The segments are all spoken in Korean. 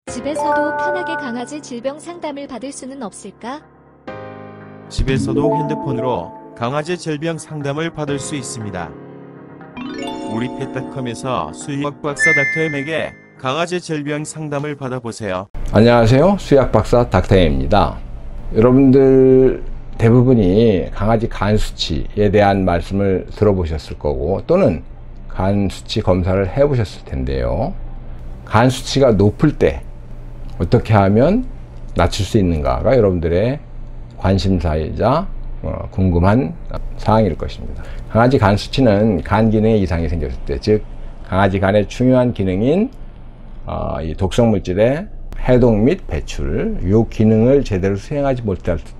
집에서도 편하게 강아지 질병 상담을 받을 수는 없을까? 집에서도 핸드폰으로 강아지 질병 상담을 받을 수 있습니다. 우리 펫닷컴에서 수의학 박사 닥터엠에게 강아지 질병 상담을 받아보세요. 안녕하세요. 수의학박사 닥터엠입니다. 여러분들 대부분이 강아지 간 수치에 대한 말씀을 들어보셨을 거고, 또는 간 수치 검사를 해 보셨을 텐데요. 간 수치가 높을 때 어떻게 하면 낮출 수 있는가가 여러분들의 관심사이자 궁금한 사항일 것입니다. 강아지 간 수치는 간 기능에 이상이 생겼을 때, 즉 강아지 간의 중요한 기능인 이 독성 물질의 해독 및 배출, 이 기능을 제대로 수행하지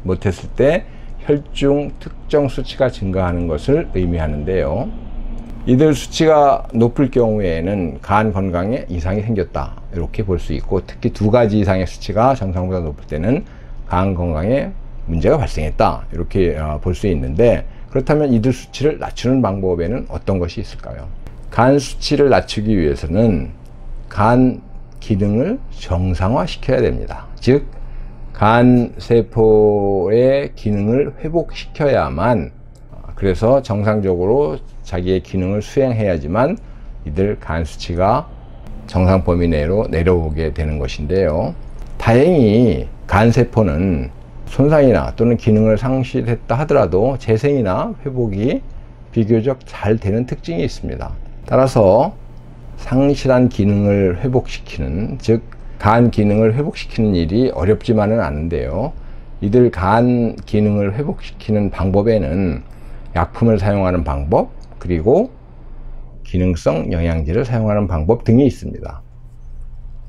못했을 때 혈중 특정 수치가 증가하는 것을 의미하는데요. 이들 수치가 높을 경우에는 간 건강에 이상이 생겼다, 이렇게 볼 수 있고, 특히 두 가지 이상의 수치가 정상보다 높을 때는 간 건강에 문제가 발생했다, 이렇게 볼 수 있는데, 그렇다면 이들 수치를 낮추는 방법에는 어떤 것이 있을까요? 간 수치를 낮추기 위해서는 간 기능을 정상화 시켜야 됩니다. 즉 간 세포의 기능을 회복시켜야만, 그래서 정상적으로 자기의 기능을 수행해야지만 이들 간 수치가 정상 범위 내로 내려오게 되는 것인데요. 다행히 간 세포는 손상이나 또는 기능을 상실했다 하더라도 재생이나 회복이 비교적 잘 되는 특징이 있습니다. 따라서 상실한 기능을 회복시키는, 즉 간 기능을 회복시키는 일이 어렵지만은 않은데요. 이들 간 기능을 회복시키는 방법에는 약품을 사용하는 방법, 그리고 기능성 영양제를 사용하는 방법 등이 있습니다.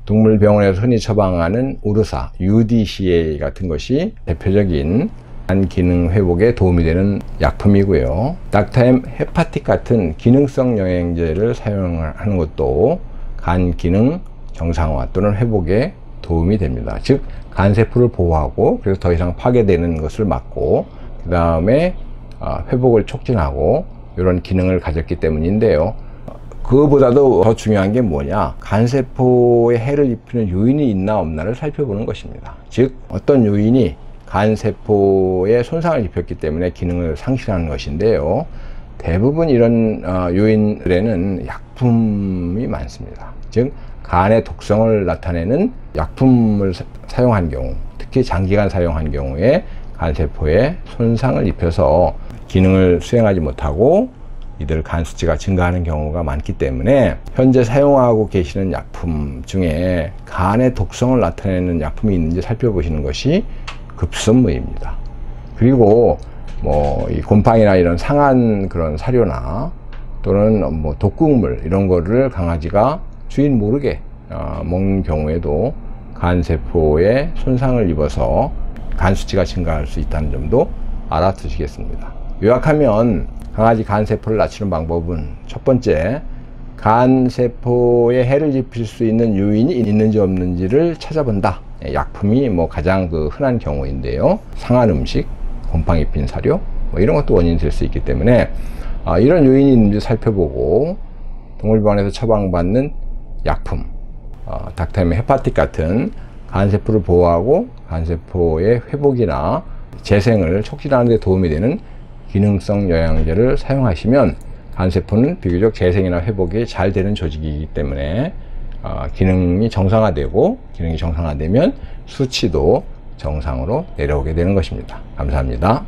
동물병원에서 흔히 처방하는 우르사, UDCA 같은 것이 대표적인 간 기능 회복에 도움이 되는 약품이고요. 닥터엠 헤파틱 같은 기능성 영양제를 사용하는 것도 간 기능 정상화 또는 회복에 도움이 됩니다. 즉 간세포를 보호하고, 그래서 더 이상 파괴되는 것을 막고, 그 다음에 회복을 촉진하고, 이런 기능을 가졌기 때문인데요. 그거보다도 더 중요한 게 뭐냐, 간세포에 해를 입히는 요인이 있나 없나를 살펴보는 것입니다. 즉 어떤 요인이 간세포에 손상을 입혔기 때문에 기능을 상실하는 것인데요. 대부분 이런 요인들에는 약품이 많습니다. 즉 간의 독성을 나타내는 약품을 사용한 경우, 특히 장기간 사용한 경우에 간세포에 손상을 입혀서 기능을 수행하지 못하고 이들 간 수치가 증가하는 경우가 많기 때문에, 현재 사용하고 계시는 약품 중에 간의 독성을 나타내는 약품이 있는지 살펴보시는 것이 급선무입니다. 그리고 이 곰팡이나 이런 상한 그런 사료나 또는 독극물, 이런 거를 강아지가 주인 모르게 먹는 경우에도 간세포에 손상을 입어서 간 수치가 증가할 수 있다는 점도 알아두시겠습니다. 요약하면 강아지 간세포를 낮추는 방법은, 첫 번째, 간세포에 해를 입힐 수 있는 요인이 있는지 없는지를 찾아본다. 약품이 가장 흔한 경우인데요. 상한 음식, 곰팡이 핀 사료, 이런 것도 원인이 될 수 있기 때문에 이런 요인이 있는지 살펴보고, 동물병원에서 처방받는 약품, 닥터엠 헤파틱 같은 간세포를 보호하고 간세포의 회복이나 재생을 촉진하는 데 도움이 되는 기능성 영양제를 사용하시면 간세포는 비교적 재생이나 회복이 잘 되는 조직이기 때문에 기능이 정상화되고, 기능이 정상화되면 수치도 정상으로 내려오게 되는 것입니다. 감사합니다.